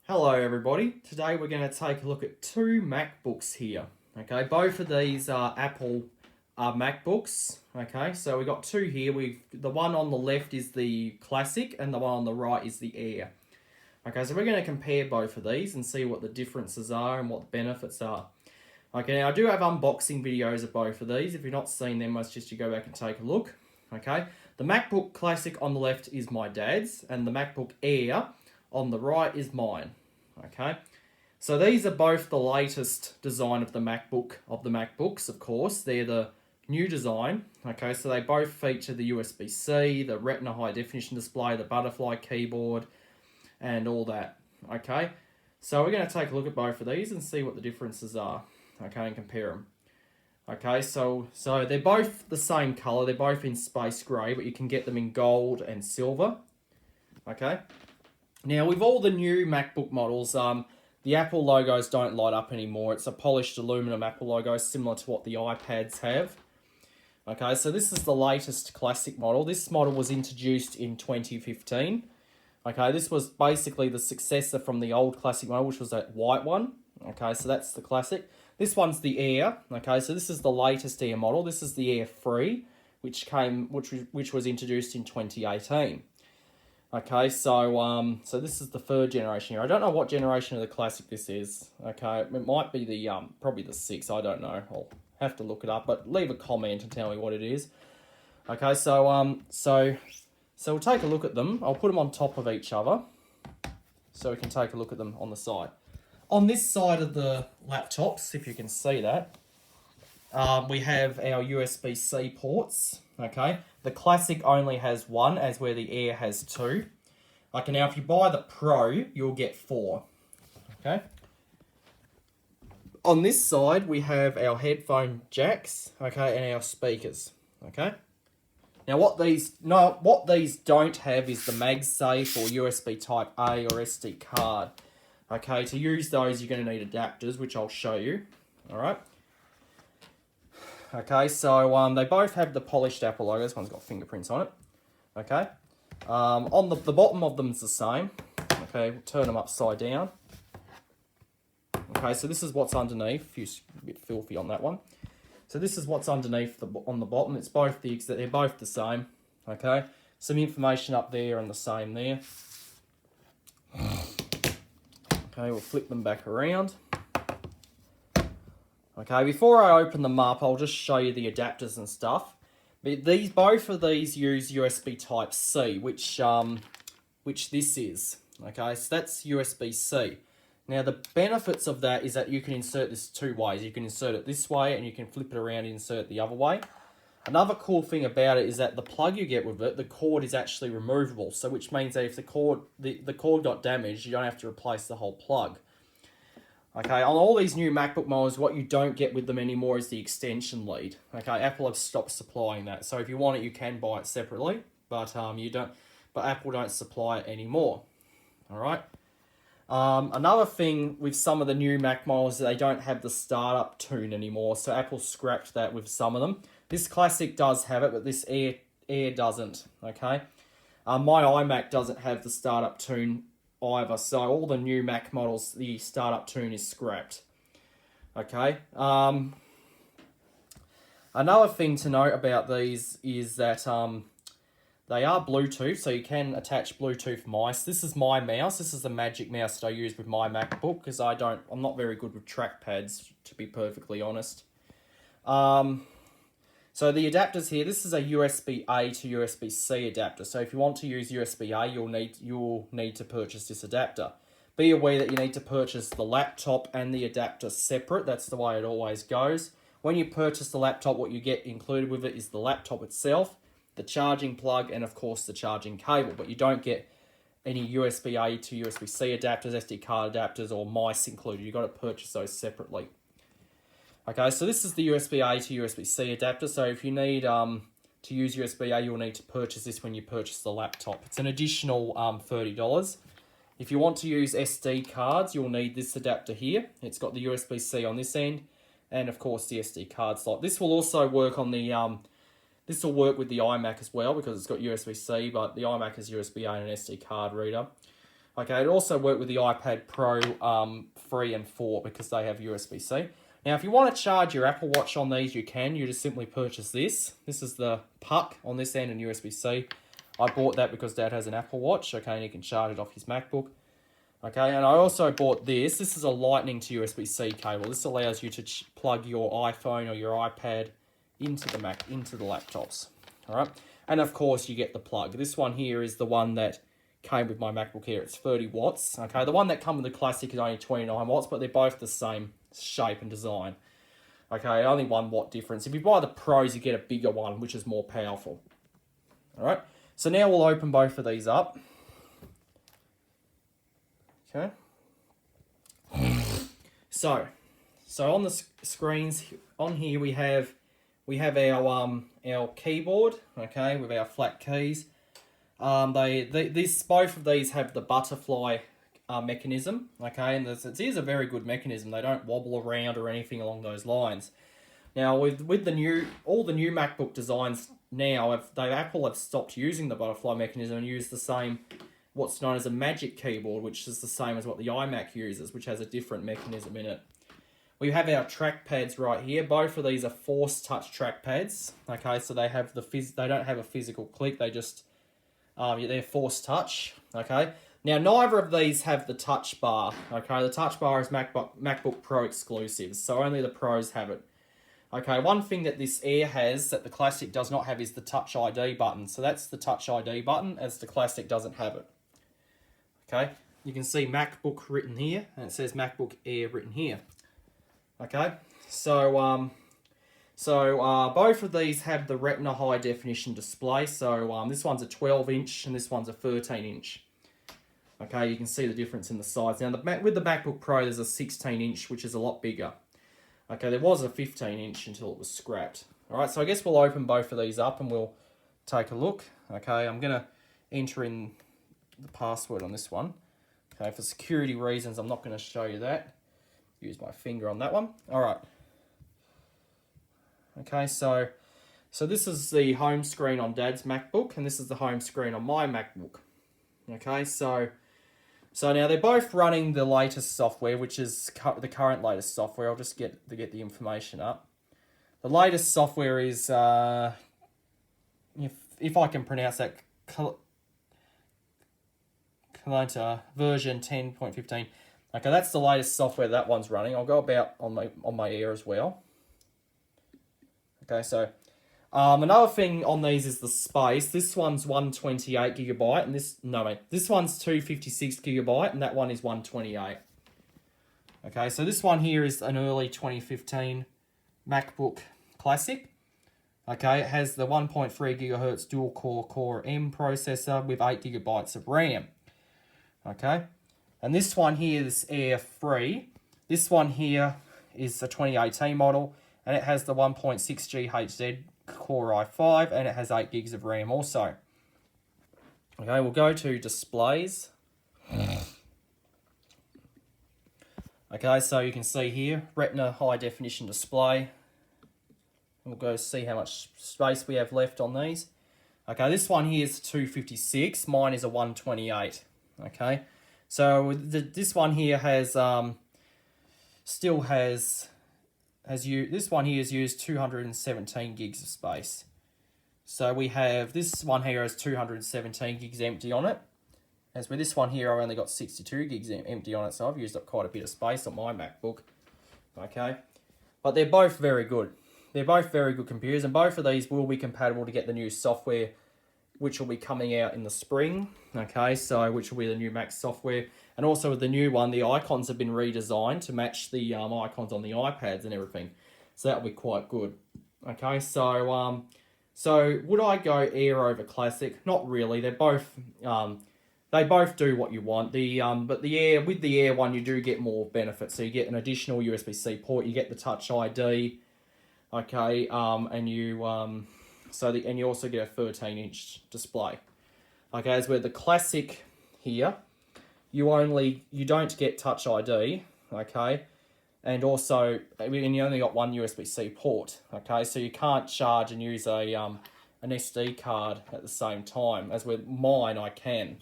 Hello everybody, today we're going to take a look at two MacBooks here. Okay, both of these are Apple MacBooks. Okay, so we got two here. The one on the left is the Classic and the one on the right is the Air. Okay, so we're going to compare both of these and see what the differences are and what the benefits are. Okay, now I do have unboxing videos of both of these. If you've not seen them, I suggest you go back and take a look. Okay, the MacBook Classic on the left is my dad's and the MacBook Air on the right is mine. Okay, so these are both the latest design of the MacBooks, of course. They're the new design. Okay, so they both feature the USB-C, the Retina high definition display, the butterfly keyboard, and all that. Okay, so we're going to take a look at both of these and see what the differences are. Okay, and compare them. Okay, so they're both the same color. They're both in space gray, but you can get them in gold and silver. Okay. Now, with all the new MacBook models, the Apple logos don't light up anymore. It's a polished aluminum Apple logo, similar to what the iPads have. Okay, so this is the latest Classic model. This model was introduced in 2015. Okay, this was basically the successor from the old Classic model, which was that white one. Okay, so that's the Classic. This one's the Air. Okay, so this is the latest Air model. This is the Air 3, which was introduced in 2018. Okay, so this is the third generation here. I don't know what generation of the Classic this is. Okay, it might be the probably the 6. I don't know. I'll have to look it up, but leave a comment and tell me what it is. Okay, so we'll take a look at them. I'll put them on top of each other, so we can take a look at them on the side. On this side of the laptops, if you can see that, we have our USB-C ports. Okay, the Classic only has one, as where the Air has two. Okay, now if you buy the Pro, you'll get 4. Okay. On this side, we have our headphone jacks, okay, and our speakers. Okay. Now what these don't have is the MagSafe or USB Type A or SD card. Okay, to use those, you're going to need adapters, which I'll show you. All right. Okay, so they both have the polished Apple logo. This one's got fingerprints on it. Okay. On the bottom of them is the same. Okay, we'll turn them upside down. Okay, so this is what's underneath. A bit filthy on that one. So this is what's underneath on the bottom. It's both they're both the same. Okay, some information up there and the same there. Okay, we'll flip them back around. Okay, before I open them up, I'll just show you the adapters and stuff. But both of these use USB Type C, which this is. Okay, so that's USB-C. Now the benefits of that is that you can insert this two ways. You can insert it this way, and you can flip it around and insert it the other way. Another cool thing about it is that the plug you get with it, the cord is actually removable. So which means that if the cord got damaged, you don't have to replace the whole plug. Okay, on all these new MacBook models, what you don't get with them anymore is the extension lead. Okay, Apple have stopped supplying that. So if you want it, you can buy it separately, but you don't. But Apple don't supply it anymore. All right. Another thing with some of the new Mac models is they don't have the startup tune anymore. So Apple scrapped that with some of them. This Classic does have it, but this Air doesn't. Okay. My iMac doesn't have the startup tune either, so all the new Mac models, the startup tune is scrapped. Okay. Another thing to note about these is that they are Bluetooth, so you can attach Bluetooth mice. This is my mouse. This is the Magic Mouse that I use with my MacBook because I'm not very good with trackpads, to be perfectly honest. So the adapters here, this is a USB-A to USB-C adapter. So if you want to use USB-A, you'll need to purchase this adapter. Be aware that you need to purchase the laptop and the adapter separate. That's the way it always goes. When you purchase the laptop, what you get included with it is the laptop itself, the charging plug, and of course the charging cable. But you don't get any USB-A to USB-C adapters, SD card adapters, or mice included. You've got to purchase those separately. Okay, so this is the USB-A to USB-C adapter. So if you need to use USB-A, you'll need to purchase this when you purchase the laptop. It's an additional $30. If you want to use SD cards, you'll need this adapter here. It's got the USB-C on this end, and of course the SD card slot. This will also work on the this will work with the iMac as well because it's got USB-C, but the iMac is USB-A and an SD card reader. Okay, it also worked with the iPad Pro 3 and 4 because they have USB-C. Now, if you want to charge your Apple Watch on these, you can. You just simply purchase this. This is the puck on this end and USB-C. I bought that because Dad has an Apple Watch, okay, and he can charge it off his MacBook. Okay, and I also bought this. This is a Lightning to USB-C cable. This allows you to plug your iPhone or your iPad into the laptops. All right, and of course you get the plug. This one here is the one that came with my MacBook Air. It's 30 watts. Okay, the one that comes with the Classic is only 29 watts, but they're both the same shape and design. Okay, only 1 watt difference. If you buy the Pros, you get a bigger one, which is more powerful. All right, so now we'll open both of these up. Okay. So on the screens on here we have our keyboard, okay, with our flat keys. Both of these have the butterfly mechanism, okay, and it is a very good mechanism. They don't wobble around or anything along those lines. Now with all the new MacBook designs now, Apple have stopped using the butterfly mechanism and use the same, what's known as a Magic Keyboard, which is the same as what the iMac uses, which has a different mechanism in it. We have our trackpads right here. Both of these are force touch trackpads. Okay, so they have they don't have a physical click. They just they're force touch. Okay. Now neither of these have the touch bar. Okay, the touch bar is MacBook Pro exclusive, so only the Pros have it. Okay, one thing that this Air has that the Classic does not have is the Touch ID button. So that's the Touch ID button, as the Classic doesn't have it. Okay, you can see MacBook written here, and it says MacBook Air written here. Okay, so both of these have the Retina high definition display. So this one's a 12-inch and this one's a 13-inch. Okay, you can see the difference in the size. Now with the MacBook Pro, there's a 16-inch, which is a lot bigger. Okay, there was a 15-inch until it was scrapped. All right, so I guess we'll open both of these up and we'll take a look. Okay, I'm gonna enter in the password on this one. Okay, for security reasons, I'm not going to show you that. Use my finger on that one. All right. Okay, so this is the home screen on Dad's MacBook, and this is the home screen on my MacBook. Okay, so now they're both running the latest software, which is the current latest software. I'll just get the information up. The latest software is, if I can pronounce that, version 10.15. Okay, that's the latest software that one's running. I'll go about on my Air as well. Okay, so another thing on these is the space. This one's 128 gigabyte, and this one's 256 gigabyte, and that one is 128. Okay, so this one here is an early 2015 MacBook Classic. Okay, it has the 1.3 gigahertz dual core Core M processor with 8 gigabytes of RAM. Okay, and this one here is Air 3. This one here is a 2018 model, and it has the 1.6 GHz Core i5, and it has 8 gigs of RAM also. Okay, we'll go to displays. Okay, so you can see here, Retina high definition display. We'll go see how much space we have left on these. Okay, this one here is 256. Mine is a 128. Okay, so this one here has this one here has used 217 gigs of space. So we have this one here has 217 gigs empty on it. As with this one here, I've only got 62 gigs empty on it, so I've used up quite a bit of space on my MacBook. Okay, but they're both very good. They're both very good computers, and both of these will be compatible to get the new software, which will be coming out in the spring. Okay, so which will be the new Mac software. And also with the new one, the icons have been redesigned to match the icons on the iPads and everything. So that will be quite good. Okay, so would I go Air over Classic? Not really. They're both they both do what you want. But the Air, with the Air one, you do get more benefits. So you get an additional USB-C port. You get the Touch ID. Okay, and you also get a 13-inch display. Okay, as with the Classic here, you don't get Touch ID. Okay, and you only got one USB-C port. Okay, so you can't charge and use an SD card at the same time. As with mine, I can.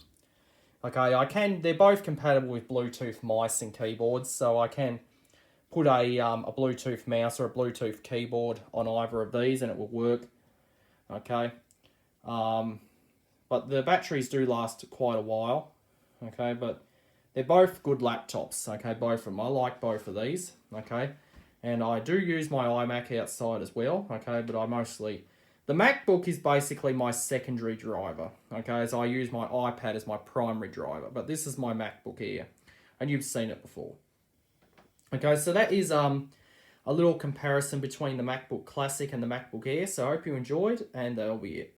Okay, they're both compatible with Bluetooth mice and keyboards, so I can put a Bluetooth mouse or a Bluetooth keyboard on either of these and it will work. Okay, but the batteries do last quite a while. Okay, but they're both good laptops. Okay, both of them. I like both of these. Okay, and I do use my iMac outside as well. Okay, but I mostly... The MacBook is basically my secondary driver. Okay, so I use my iPad as my primary driver, but this is my MacBook Air, and you've seen it before. Okay, so that is a little comparison between the MacBook Classic and the MacBook Air. So I hope you enjoyed, and that'll be it.